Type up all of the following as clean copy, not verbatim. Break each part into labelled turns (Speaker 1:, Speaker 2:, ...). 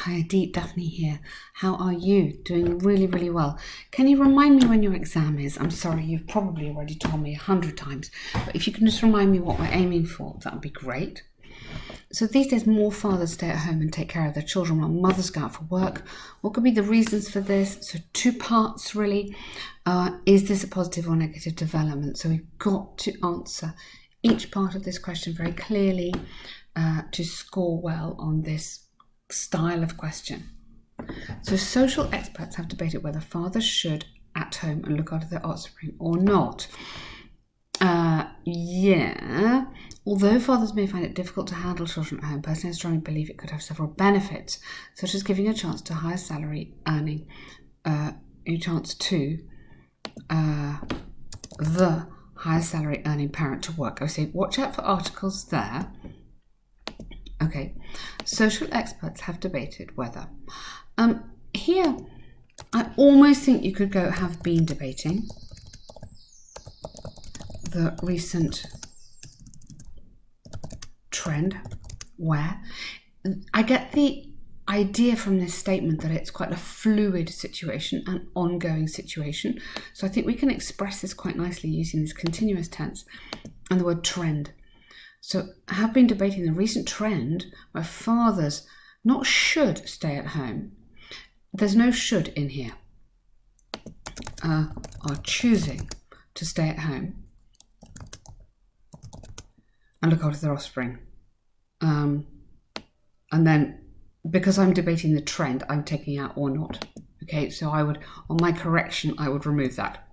Speaker 1: Hi, Adeep, Daphne here. How are you? Doing really, really well. Can you remind me when your exam is? I'm sorry, you've probably already told me 100 times, but if you can just remind me what we're aiming for, that would be great. So these days, more fathers stay at home and take care of their children while mothers go out for work. What could be the reasons for this? So 2 parts really. Is this a positive or negative development? So we've got to answer each part of this question very clearly to score well on this style of question. So social experts have debated whether fathers should at home and look after their offspring or not. Although fathers may find it difficult to handle children at home, personally I strongly believe it could have several benefits, such as giving a chance to higher salary earning, a chance to the higher salary earning parent to work. I would say watch out for articles there. Okay, social experts have debated whether. Here, I almost think you could go have been debating the recent trend where I get the idea from this statement that it's quite a fluid situation, an ongoing situation. So I think we can express this quite nicely using this continuous tense and the word trend. So I have been debating the recent trend where fathers not should stay at home. There's no should in here. Are choosing to stay at home and look after their offspring. And then because I'm debating the trend, I'm taking out or not. Okay, so I would, on my correction, I would remove that.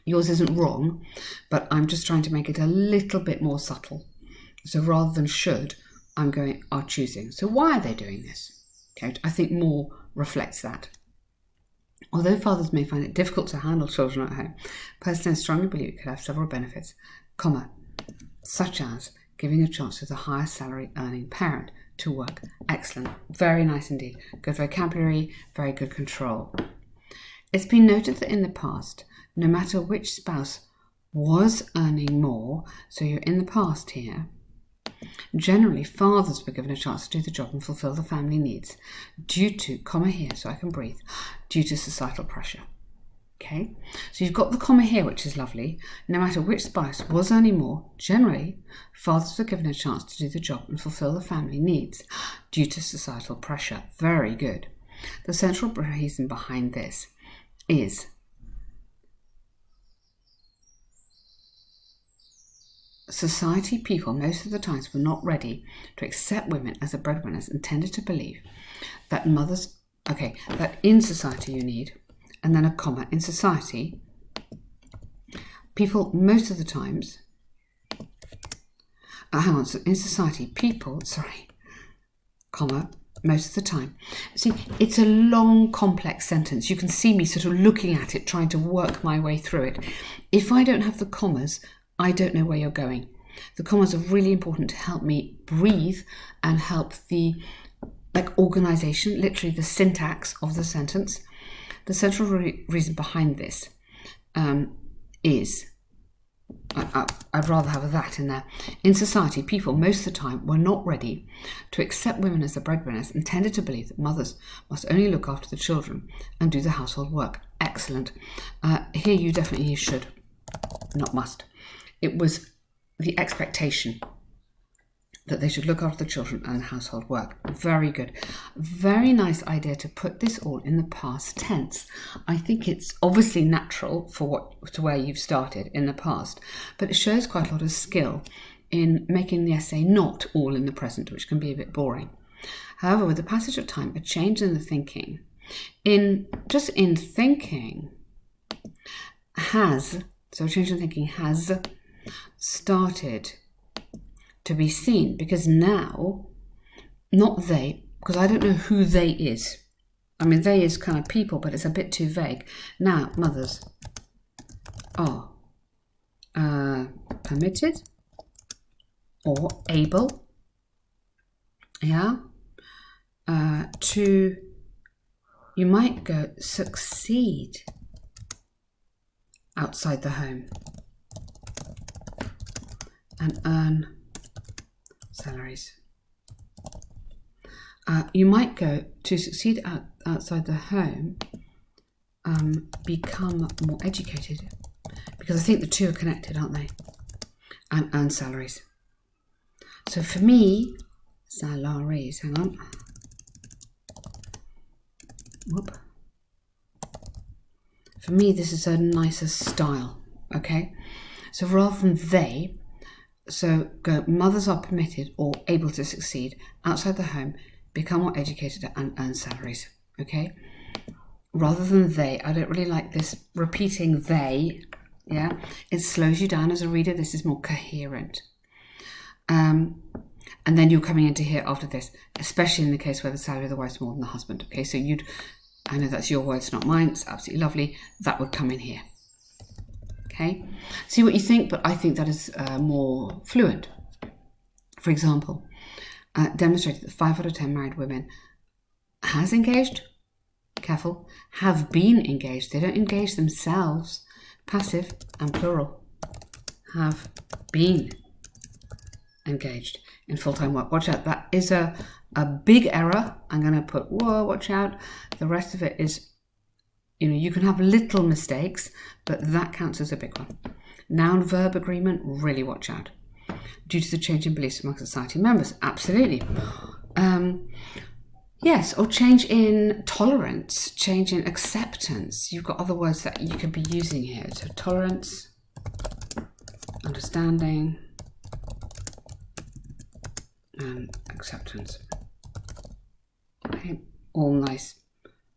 Speaker 1: Yours isn't wrong, but I'm just trying to make it a little bit more subtle. So rather than should, I'm going are choosing. So why are they doing this? Okay, I think more reflects that. Although fathers may find it difficult to handle children at home, personally I strongly believe it could have several benefits, such as giving a chance to the higher salary earning parent to work. Excellent. Very nice indeed. Good vocabulary, very good control. It's been noted that in the past, no matter which spouse was earning more, so you're in the past here, generally fathers were given a chance to do the job and fulfill the family needs due to, here so I can breathe, due to societal pressure. Okay, so you've got the comma here, which is lovely. No matter which spouse was earning more, generally fathers were given a chance to do the job and fulfill the family needs due to societal pressure. Very good. The central reason behind this is society people most of the times were not ready to accept women as the breadwinners and tended to believe that that in society you need, and then a comma, in society, people most of the times, in society, people, comma, most of the time. See, it's a long, complex sentence. You can see me sort of looking at it, trying to work my way through it. If I don't have the commas, I don't know where you're going. The commas are really important to help me breathe and help the organization, literally the syntax of the sentence. The central reason behind this is, I'd rather have that in there. In society, people most of the time were not ready to accept women as the breadwinners and tended to believe that mothers must only look after the children and do the household work. Excellent. Here you definitely should, not must. It was the expectation that they should look after the children and the household work. Very good. Very nice idea to put this all in the past tense. I think it's obviously natural to where you've started in the past, but it shows quite a lot of skill in making the essay not all in the present, which can be a bit boring. However, with the passage of time, a change in the thinking, has started to be seen, because now, not they, because I don't know who they is. I mean, they is kind of people, but it's a bit too vague. Now, mothers are permitted or able, to, you might go, succeed outside the home and earn salaries. You might go to succeed outside the home, become more educated, because I think the two are connected, aren't they? And earn salaries. So for me, salaries, hang on. Whoop. For me, this is a nicer style, okay? So rather than they, so go, mothers are permitted or able to succeed outside the home, become more educated and earn salaries, okay? Rather than they, I don't really like this repeating they, yeah? It slows you down as a reader. This is more coherent. And then you're coming into here after this, especially in the case where the salary of the wife is more than the husband, okay? So I know that's your words, not mine. It's absolutely lovely. That would come in here. Okay, see what you think, but I think that is more fluent. For example, demonstrated that 5 out of 10 married women has engaged, careful, have been engaged. They don't engage themselves, passive and plural, have been engaged in full-time work. Watch out, that is a big error. I'm going to put, whoa, watch out. The rest of it is, you can have little mistakes, but that counts as a big one. Noun-verb agreement, really watch out. Due to the change in beliefs among society members, absolutely. Yes, or change in tolerance, change in acceptance. You've got other words that you could be using here. So tolerance, understanding, and acceptance. Okay, all nice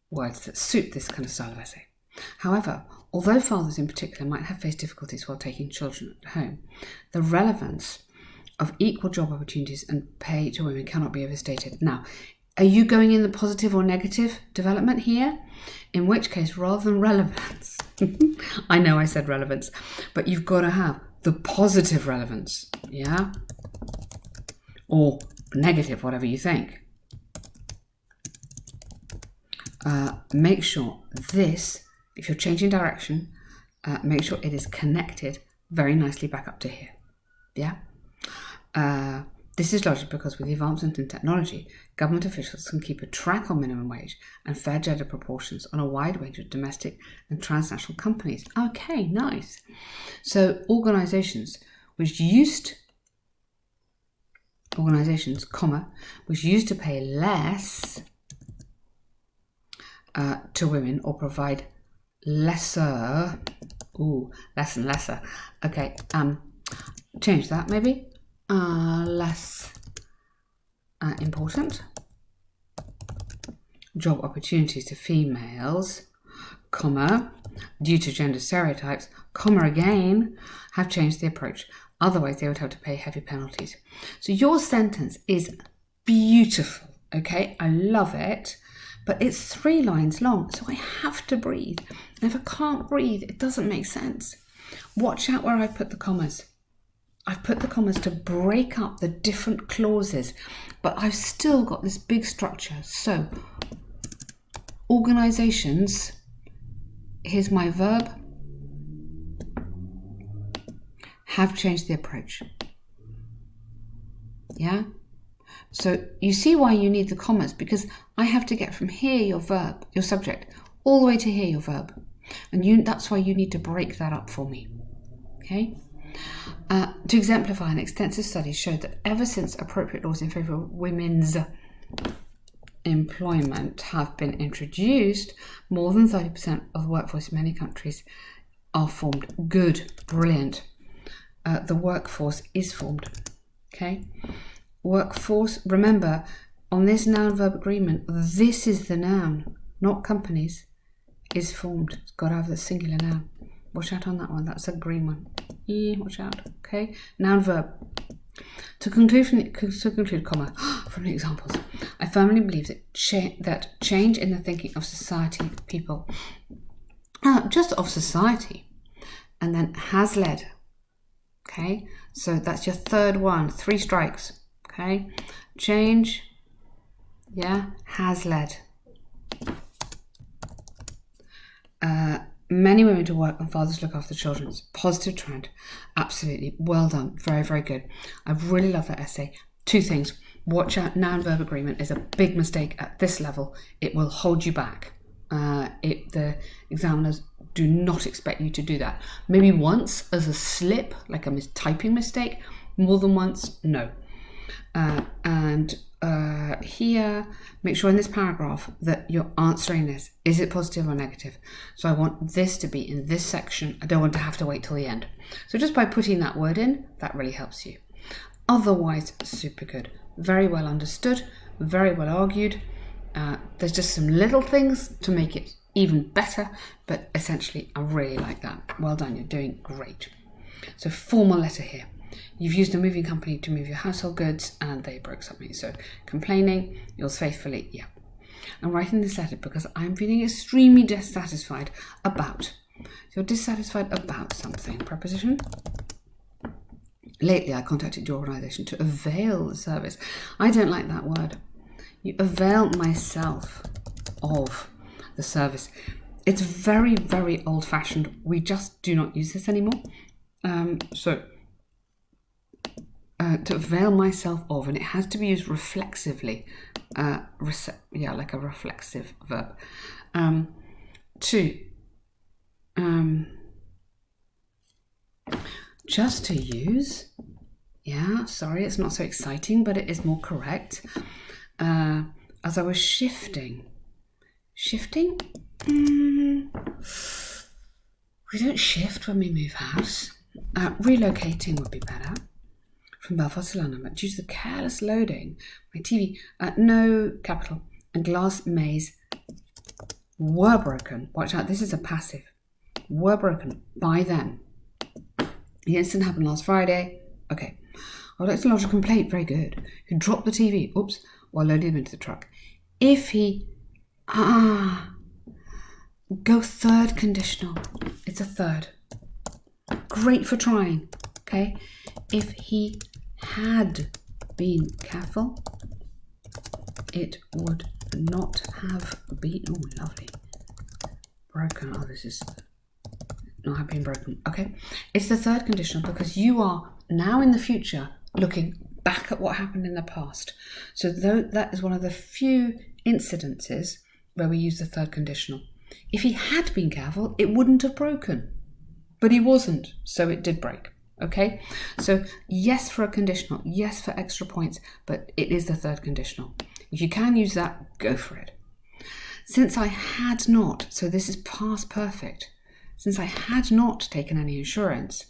Speaker 1: words that suit this kind of style of essay. However, although fathers in particular might have faced difficulties while taking children at home, the relevance of equal job opportunities and pay to women cannot be overstated. Now, are you going in the positive or negative development here? In which case, rather than relevance, I know I said relevance, but you've got to have the positive relevance, yeah? Or negative, whatever you think. Make sure this, if you're changing direction, make sure it is connected very nicely back up to here. Yeah? This is largely because with the advancement in technology, government officials can keep a track on minimum wage and fair gender proportions on a wide range of domestic and transnational companies. Okay, nice. So organisations, which used to pay less to women or provide lesser, less and lesser. Okay, change that maybe. Less important job opportunities to females, comma, due to gender stereotypes, comma again, have changed the approach. Otherwise, they would have to pay heavy penalties. So your sentence is beautiful, okay? I love it, but it's 3 lines long, so I have to breathe. And if I can't breathe, it doesn't make sense. Watch out where I put the commas. I've put the commas to break up the different clauses, but I've still got this big structure. So, organisations, here's my verb, have changed the approach. Yeah? So you see why you need the commas, because I have to get from here your verb, your subject, all the way to here your verb. And that's why you need to break that up for me. Okay? To exemplify, an extensive study showed that ever since appropriate laws in favour of women's employment have been introduced, more than 30% of the workforce in many countries are formed. Good, brilliant. The workforce is formed. Okay? Workforce, remember, on this noun-verb agreement, this is the noun, not companies, is formed. It's got to have the singular noun. Watch out on that one. That's a green one. Yeah, watch out. Okay. Noun verb. To conclude, comma, from the examples, I firmly believe that change in the thinking of society, people, just of society, and then has led. Okay. So that's your third one. 3 strikes. Okay. Change. Yeah. Has led. Many women to work and fathers look after children. It's a positive trend. Absolutely. Well done. Very, very good. I really love that essay. 2 things. Watch out, noun verb agreement is a big mistake at this level. It will hold you back. The examiners do not expect you to do that. Maybe once as a slip, like a typing mistake. More than once, no. Here, make sure in this paragraph that you're answering this. Is it positive or negative? So I want this to be in this section. I don't want to have to wait till the end. So just by putting that word in, that really helps you. Otherwise, super good. Very well understood, very well argued. There's just some little things to make it even better, but essentially I really like that. Well done, you're doing great. So formal letter here. You've used a moving company to move your household goods and they broke something. So complaining, yours faithfully, yeah. I'm writing this letter because I'm feeling extremely dissatisfied about. So you're dissatisfied about something. Preposition. Lately, I contacted your organisation to avail the service. I don't like that word. You avail myself of the service. It's very, very old-fashioned. We just do not use this anymore. To avail myself of, and it has to be used reflexively. Like a reflexive verb. Just to use, yeah, sorry, it's not so exciting, but it is more correct. As I was shifting, we don't shift when we move house. Relocating would be better. From Belfast to London, but due to the careless loading, my TV, no capital, and glass maze were broken. Watch out, this is a passive. Were broken by them. The incident happened last Friday. Okay. I would like to lodge a complaint. Very good. Who dropped the TV, while loading him into the truck. If he, go third conditional. It's a third. Great for trying. Okay. If he had been careful, it would not have been, lovely. Broken. This is not have been broken. Okay. It's the third conditional because you are now in the future looking back at what happened in the past. So that is one of the few incidences where we use the third conditional. If he had been careful, it wouldn't have broken. But he wasn't, so it did break. Okay? So yes for a conditional, yes for extra points, but it is the third conditional. If you can use that, go for it. Since I had not, so this is past perfect, since I had not taken any insurance.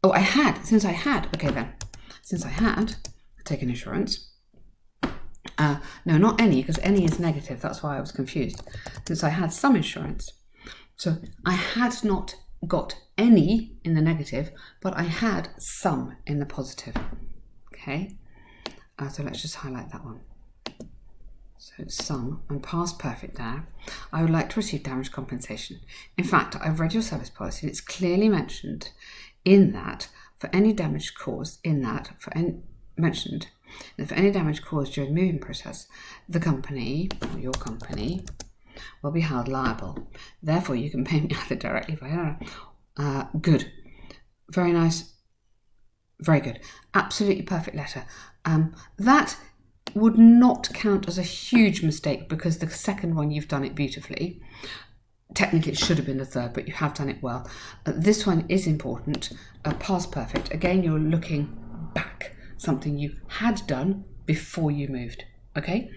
Speaker 1: Since I had taken insurance. No, not any, because any is negative. That's why I was confused. Since I had some insurance. So I had not got any in the negative, but I had some in the positive. Okay. So let's just highlight that one. So some and past perfect there. I would like to receive damage compensation. In fact, I've read your service policy and it's clearly mentioned in that for any damage caused during the moving process, the company, or your company, will be held liable. Therefore, you can pay me either directly by good. Very nice. Very good. Absolutely perfect letter. That would not count as a huge mistake because the second one you've done it beautifully. Technically it should have been the third, but you have done it well. This one is important. Past perfect. Again, you're looking back. Something you had done before you moved. Okay?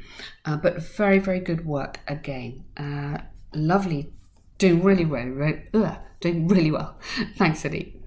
Speaker 1: But very, very good work again. Lovely. Doing really well. Thanks, Adeep.